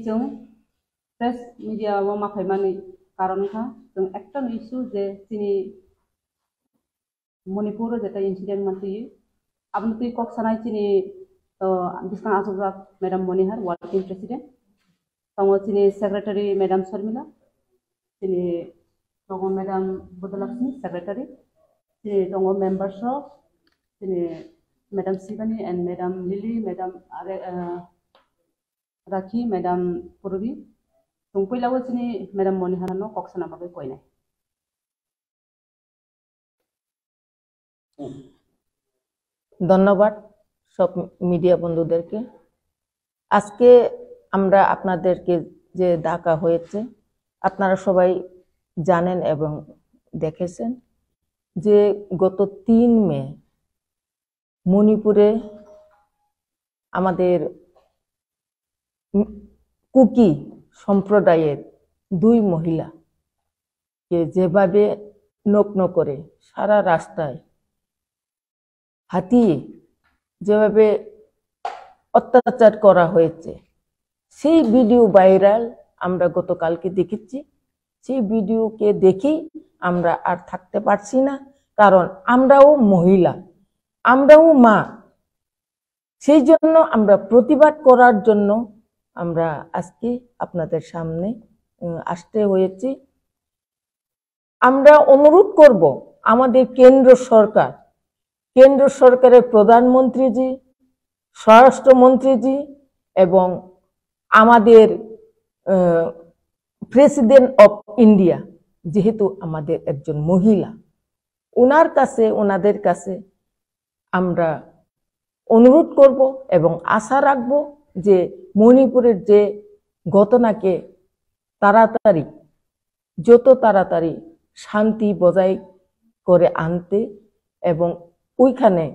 जों press media वो माखायमानि कारण का जों एकटा इशू जे दिनै मणिपुर जेटा इंसिडेंट मानती आपन तुई कक सानाय दिनै बिस्तान आसोजाक मैडम मनिहार वर्किंग प्रेसिडेंट तंगो दिनै सेक्रेटारी मैडम शर्मिला दिनै तंगो मैडम बुद्धलक्ष्मी सेक्रेटारी दिनै तंगो मेंबर्स ऑफ दिनै madam Shivani and madam lily madam rakhi madam पुरबी जों पहिलाबो दिनै मैडम मनिहारनो कक साना बागै कयनाय ধন্যবাদ সব মিডিয়া বন্ধুদেরকে। আজকে আমরা আপনাদেরকে যে ডাকা হয়েছে আপনারা সবাই জানেন এবং দেখেছেন যে গত 3 মে মণিপুরে আমাদের কুকি সম্প্রদায়ের 2 মহিলাকে যেভাবে নগ্ন করে সারা রাস্তায় হাতিয়ে যেভাবে অত্যাচার করা হয়েছে সেই ভিডিও ভাইরাল আমরা গতকালকে দেখেছি। সেই ভিডিওকে দেখি আমরা আর থাকতে পারছি না, কারণ আমরাও মহিলা, আমরাও মা। সেই জন্য আমরা প্রতিবাদ করার জন্য আমরা আজকে আপনাদের সামনে আসতে হয়েছে। আমরা অনুরোধ করব আমাদের কেন্দ্র সরকারের প্রধানমন্ত্রীজি, স্বরাষ্ট্রমন্ত্রীজি এবং আমাদের প্রেসিডেন্ট অফ ইন্ডিয়া, যেহেতু আমাদের একজন মহিলা, ওনাদের কাছে আমরা অনুরোধ করব এবং আশা রাখব যে মণিপুরের যে ঘটনাকে যত তাড়াতাড়ি শান্তি বজায় করে আনতে এবং ওইখানে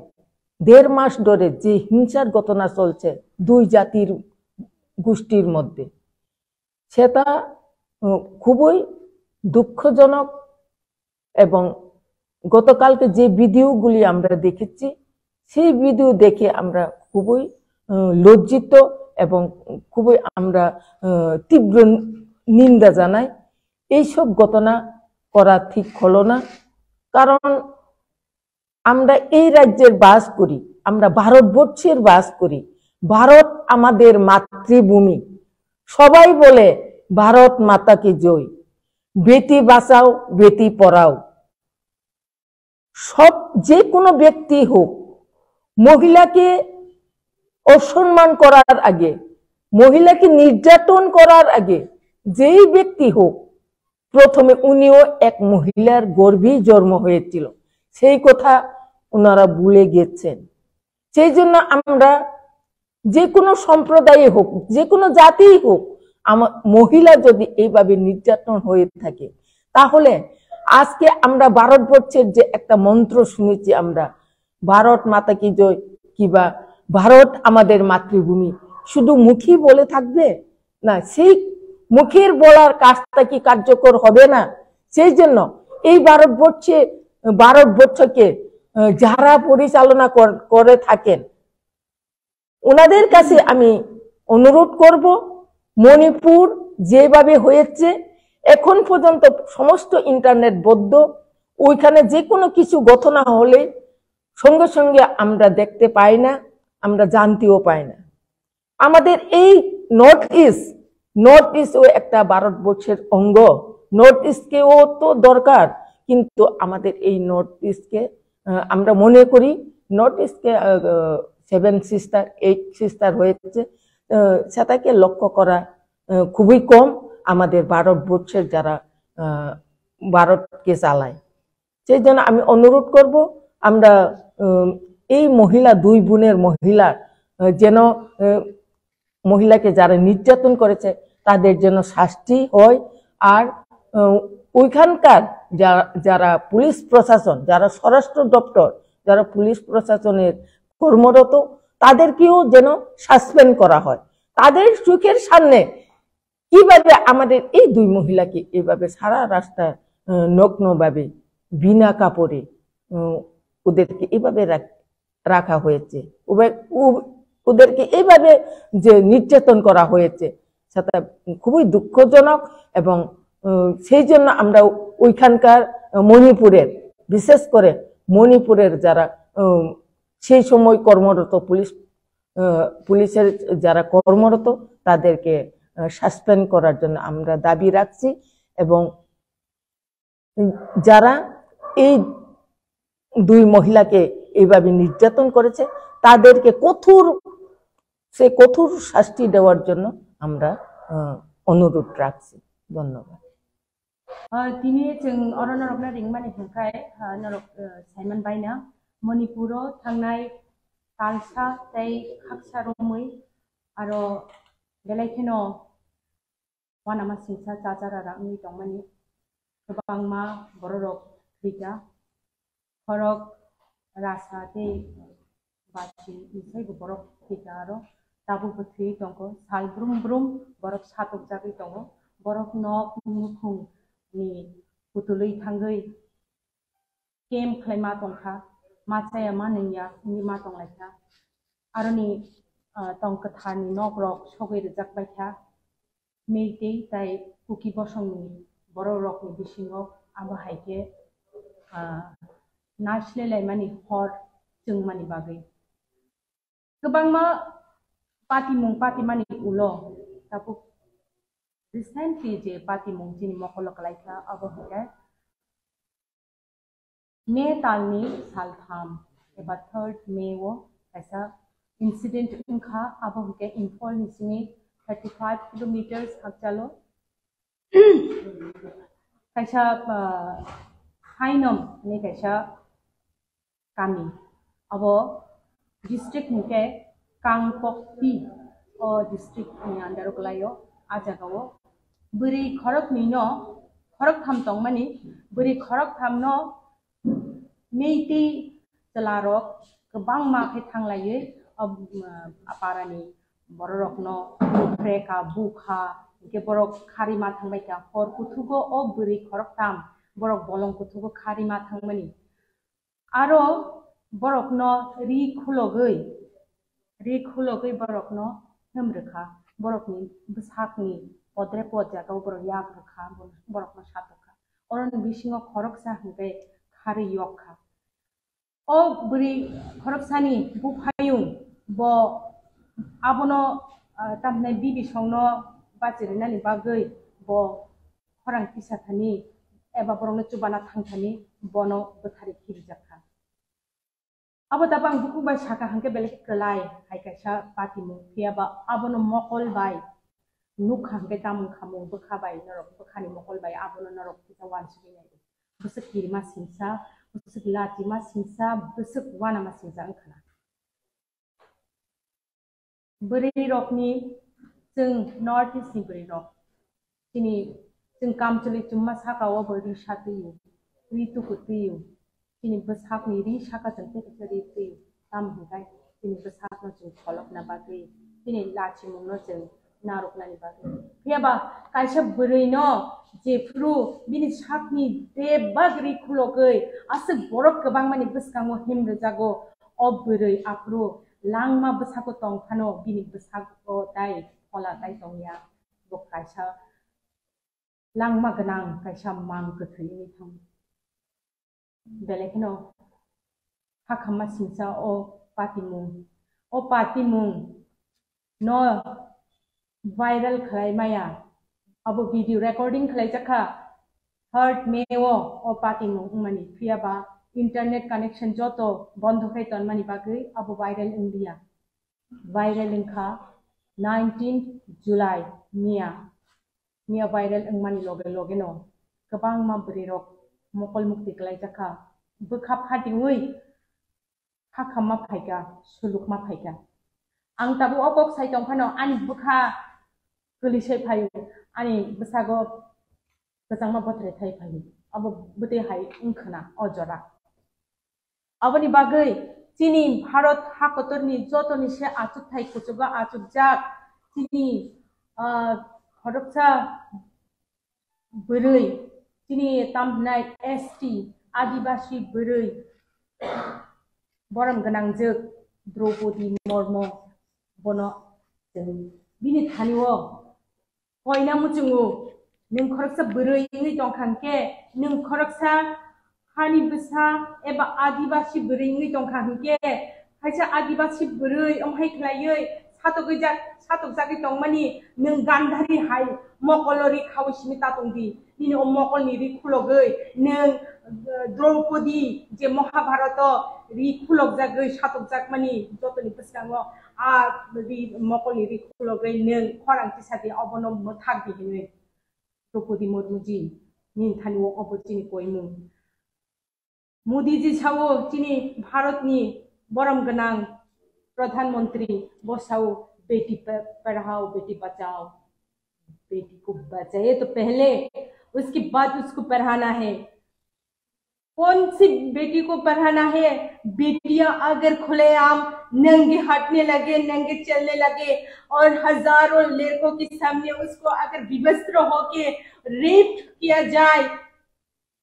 1.5 মাস ধরে যে হিংসার ঘটনা চলছে 2 জাতির গোষ্ঠীর মধ্যে, সেটা খুবই দুঃখজনক। এবং গতকালকে যে ভিডিওগুলি আমরা দেখেছি সেই ভিডিও দেখে আমরা খুবই লজ্জিত এবং খুবই আমরা তীব্র নিন্দা জানাই। এইসব ঘটনা করা ঠিক হলো না, কারণ আমরা এই রাজ্যের বাস করি, আমরা ভারতবর্ষের বাস করি। ভারত আমাদের মাতৃভূমি। সবাই বলে ভারত মাতা কি জয়, বেটি বাঁচাও বেটি পড়াও। যে কোনো ব্যক্তি হোক, মহিলাকে অসম্মান করার আগে, মহিলাকে নির্যাতন করার আগে যেই ব্যক্তি হোক, প্রথমে উনিও এক মহিলার গর্ভেই জন্ম হয়েছিল, সেই কথা ওনারা ভুলে গেছেন। সেই জন্য আমরা যে কোনো সম্প্রদায়ে হোক, যে কোনো জাতিই হোক, মহিলা যদি এইভাবে নির্যাতন হয়ে থাকে, তাহলে আজকে আমরা ভারতবর্ষের যে একটা মন্ত্র শুনেছি, আমরা ভারত মাতা কি জয় কিবা ভারত আমাদের মাতৃভূমি, শুধু মুখী বলে থাকবে না, সেই মুখের বলার কাজটা কি কার্যকর হবে না? সেই জন্য এই ভারতবর্ষকে যারা পরিচালনা করে থাকেন ওনাদের কাছে আমি অনুরোধ করব, মণিপুর যেভাবে হয়েছে এখন পর্যন্ত সমস্ত ইন্টারনেট বন্ধ, ওইখানে যে কোনো কিছু ঘটনা হলে সঙ্গে সঙ্গে আমরা দেখতে পাই না, আমরা জানতেও পাই না। আমাদের এই নর্থ ইস্ট একটা ভারতবর্ষের অঙ্গ, নর্থ ইস্টকেও তো দরকার, কিন্তু আমাদের এই নর্থ ইস্টকে আমরা মনে করি নর্থ ইস্টকে 7 সিস্টার 8 সিস্টার হয়েছে, সেটাকে লক্ষ্য করা খুবই কম আমাদের ভারতবর্ষের যারা ভারতকে চালায়। সেই জন্য আমি অনুরোধ করব, আমরা এই মহিলা 2 বোনের যেন মহিলাকে যারা নির্যাতন করেছে তাদের যেন শাস্তি হয়। আর ওইখানকার যারা পুলিশ প্রশাসন, যারা স্বরাষ্ট্র দপ্তর, যারা পুলিশ প্রশাসনের কর্মরত, তাদেরকেও যেন সাসপেন্ড করা হয়। তাদের চোখের সামনে কিভাবে আমাদের এই 2 মহিলাকে এভাবে সারা রাস্তা নগ্নভাবে বিনা কাপড়ে ওদেরকে এভাবে রাখা হয়েছে, ওদেরকে এইভাবে যে নির্যাতন করা হয়েছে, সেটা খুবই দুঃখজনক এবং সেই জন্য আমরা ওইখানকার মণিপুরের বিশেষ করে মণিপুরের যারা সেই সময় কর্মরত পুলিশের যারা কর্মরত তাদেরকে সাসপেন্ড করার জন্য আমরা দাবি রাখছি এবং যারা এই দুই মহিলাকে এইভাবে নির্যাতন করেছে তাদেরকে কঠোর শাস্তি দেওয়ার জন্য আমরা অনুরোধ রাখছি। ধন্যবাদ। दिनै जों अरनरकना रिंमानि थाखाय नरक साइमन बायना मणिपुराव थांनाय तालसा तै खाकसा रमै आरो बेलायखेनो वानामा सिंसा जाजारारा आंनि दंमानि गोबांमा बररक थैगा खरक रासा तै बाथि इसैबो बरक थैगा आरो दाबो थै दंगो साल ब्रुम ब्रुम बरक सातक जागै दंगो बरक नक मुखुं ni putului thangai kem khlaima tongkha machaya manengya ni ma tonglaikha aroni tongkathani nokrok sogoi rejak baikha meitei tai kuki bosongni borok ni bisingo abo haike nasle laimani hor jengmani bagai gobangma pati mani ulo tapu recently je party mungjini mokolo kalaika abo hike May talni saltham eba 3rd May wo aisa incident unkha abo hike Imphal ni singi 35 kilometers hakchalo kaisa hainom ni kaisa kami abo district hike Kangpokpi o district ni under kalayo ajagawo buri khorok nino khorok tham tongmani buri khorok tham no meiti telarok kebang ma khai thanglaye aparani borok no preka bukha ke borok khari ma thangbai ka hor kuthugo o buri khorok tham borok bolong kuthugo khari ma thangmani aro borok no ri khulogoi borok no hemrekha borok ni bsakni podre podja ka borok yak rakha borok no satokha oron bisingo khorok sa hingkai khari yokha o buri khorok sani bufayung bo abono tamne bibi songno bachirina ni bagai bo khorang pisa thani eba borok no chubana thangthani bono bothari khirjakha abo tabang buku bai saka hangke belek kelai hai kaisa pati mu piaba abono mokol bai nuk hangke tam khamu bukha bai norok bukhani mokol bai abono norok kita wan sibinai busuk kirma sinsa busuk latima sinsa busuk wana ma sinsa angkhana buri rokni jeng north east ni buri rok tini jeng kamchuli chumma sakawo buri satiyu ritu kutiyu tini besak ni ri saka jengte kiri ti tam hingkai tini besak no jeng kholok na bagui tini lachi mungno jeng narok nani bagui piaba kaisa buri no jefru bini sakni de bagri khulogoi asuk borok kebang mani beskango himre jago o buri apru langma besako tongphano bini besako tai hola tai tongya bo kaisa langma ganang kaisa mang kethoi ni thang belekno hakama sinsa o patimung no viral khlai maya abo video recording khlai jakha 3rd May o patimung mani priaba internet connection joto bondho khai ton mani bagai abo viral india viral inkha 19th July mia viral mani loge no kabang ma brirok mokol mukti klai jakha bukha phatingui hakhamma phaika sulukma phaika ang tabu okok sai tongphano ani bukha kulisai phayu ani besago kachangma bothre thai phayu abo bute hai ungkhana ojora aboni bagai chini bharat hakotorni jotoni se achuk thai kuchuga achuk jak chini khoroksa burui chini tamnai ST Adibasi burui boram ganang juk Draupadi Murmu bono bini thaniwo Koina mucungu nung khoroksa burui ngi tong khangke nung khoroksa hani besa eba adibasi burui ngi tong khangke haisa adibasi burui hai khlaioi satok jagi tong mani nung gandhari hai mokolori khawsimi ta tongdi nini mokol ni ri khulogoi nung Draupadi je Mahabharata ri khulog jagoi satok jak mani jotoni paskango a ri mokol ni ri khulogoi nung khorang ti sati abono mothak di hinoi Draupadi Murmuji nin thani wo opportunity koimu Modi ji chawo chini Bharat ni boram ganang प्रधानमंत्री वो सब बेटी पढ़ाओ बेटी बचाओ बेटी को बचाए तो पहले उसके बाद उसको पढ़ाना है कौन सी बेटी को पढ़ाना है बेटियां अगर खुलेआम नंगे हटने लगे नंगे चलने लगे और हजारों लड़कों के सामने उसको अगर विवस्त्र होके रेप किया जाए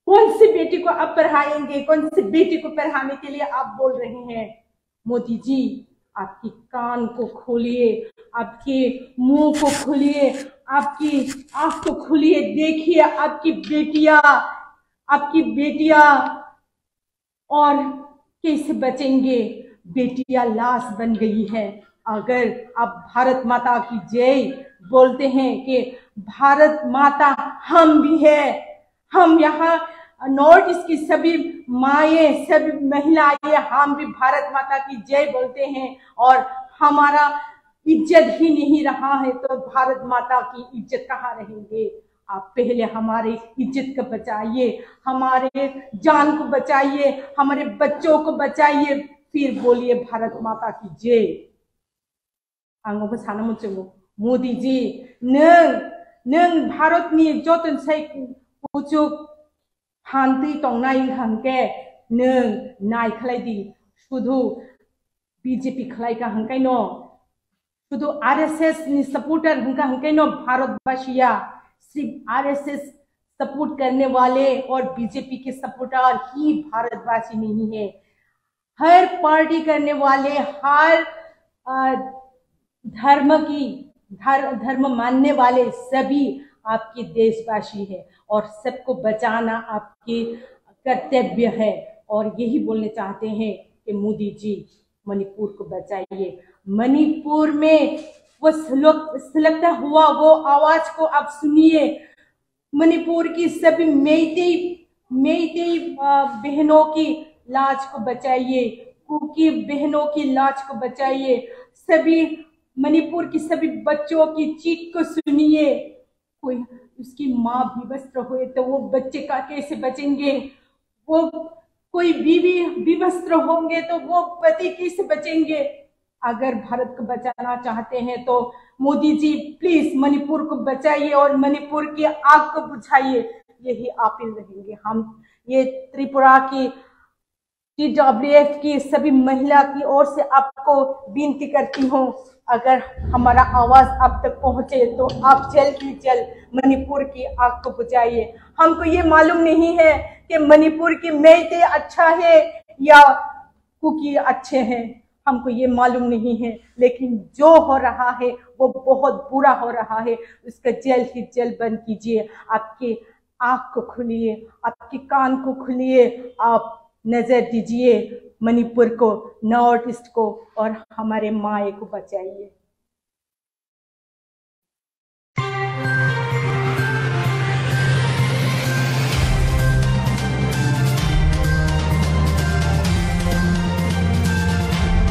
कौन सी बेटी को आप पढ़ाएंगे कौन सी बेटी को पढ़ाने के लिए आप बोल रहे हैं मोदी जी आपकी कान को खोलिए आपके मुंह को खोलिए आपकी आंख को खोलिए देखिए आपकी बेटियां और कैसे बचेंगे बेटियां लाश बन गई है अगर आप भारत माता की जय बोलते हैं कि भारत माता हम भी है हम यहाँ नॉर्थ ईस्ट की सभी माएँ सभी महिलाएं हम भी भारत माता की जय बोलते हैं और हमारा इज्जत ही नहीं रहा है तो भारत माता की इज्जत कहाँ रहेंगे आप पहले हमारे इज्जत को बचाइए हमारे जान को बचाइए हमारे बच्चों को बचाइए फिर बोलिए भारत माता की जय आंगोबो सानो मुचुंगो मोदी जी नों भारतनि जतन साइ उजुग हान्ति तंनाय हांके नों नाय खलायदि शुधु बीजेपी खलायका हांकायनो शुधु आरएसएस नि सपोर्टर हांकायनो भारतवासिया सिर्फ आरएसएस सपोर्ट करने वाले और बीजेपी के सपोर्टर ही भारतवासी नहीं है हर पार्टी करने वाले हर धर्म मानने वाले सभी आपके देशवासी है और सबको बचाना आपके कर्तव्य है और यही बोलने चाहते हैं कि मोदी जी मणिपुर को बचाइए मणिपुर में वो सुलगता हुआ वो आवाज को आप सुनिए मणिपुर की सभी मेइतेई बहनों की लाज को बचाइए कुकी बहनों की लाज को बचाइए सभी मणिपुर की सभी बच्चों की चीख को सुनिए कोई उसकी माँ विवस्त्र हुए तो वो बच्चे का कैसे बचेंगे वो कोई बीवी विवस्त्र होंगे तो वो पति कैसे बचेंगे अगर भारत को बचाना चाहते हैं तो मोदी जी प्लीज मणिपुर को बचाइए और मणिपुर की आग को बुझाइए यही अपील रहेंगे हम ये त्रिपुरा की TWF की सभी महिला की ओर से आपको विनती करती हूँ अगर हमारा आवाज आप तक पहुँचे तो आप जल्द ही जल्द मणिपुर की आग को बुझाइए हमको ये मालूम नहीं है कि मणिपुर की मेइते अच्छा है या कुकी अच्छे हैं हमको ये मालूम नहीं है लेकिन जो हो रहा है वो बहुत बुरा हो रहा है उसका जल्द ही जल्द बंद कीजिए आपके आँख को खोलिए आपके कान को खोलिए आप नजर दीजिए मणिपुर को नॉर्थ ईस्ट को और हमारे माए को बचाइए।